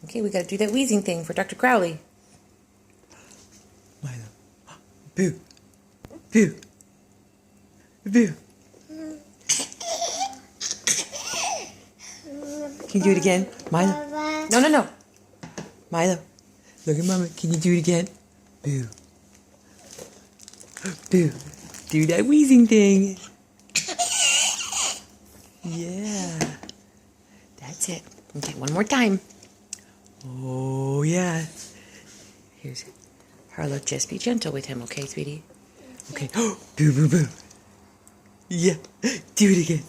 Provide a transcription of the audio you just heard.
Okay, we gotta do that wheezing thing for Dr. Crowley. Milo. Boo. Boo. Boo. Can you do it again? Milo. No, no, no. Milo. Look at Mama. Can you do it again? Boo. Boo. Do that wheezing thing. Yeah. That's it. Okay, one more time. Oh, yeah. Here's Harlow. Just be gentle with him, okay, sweetie? Okay. Boo, boo, boo. Yeah. Do it again.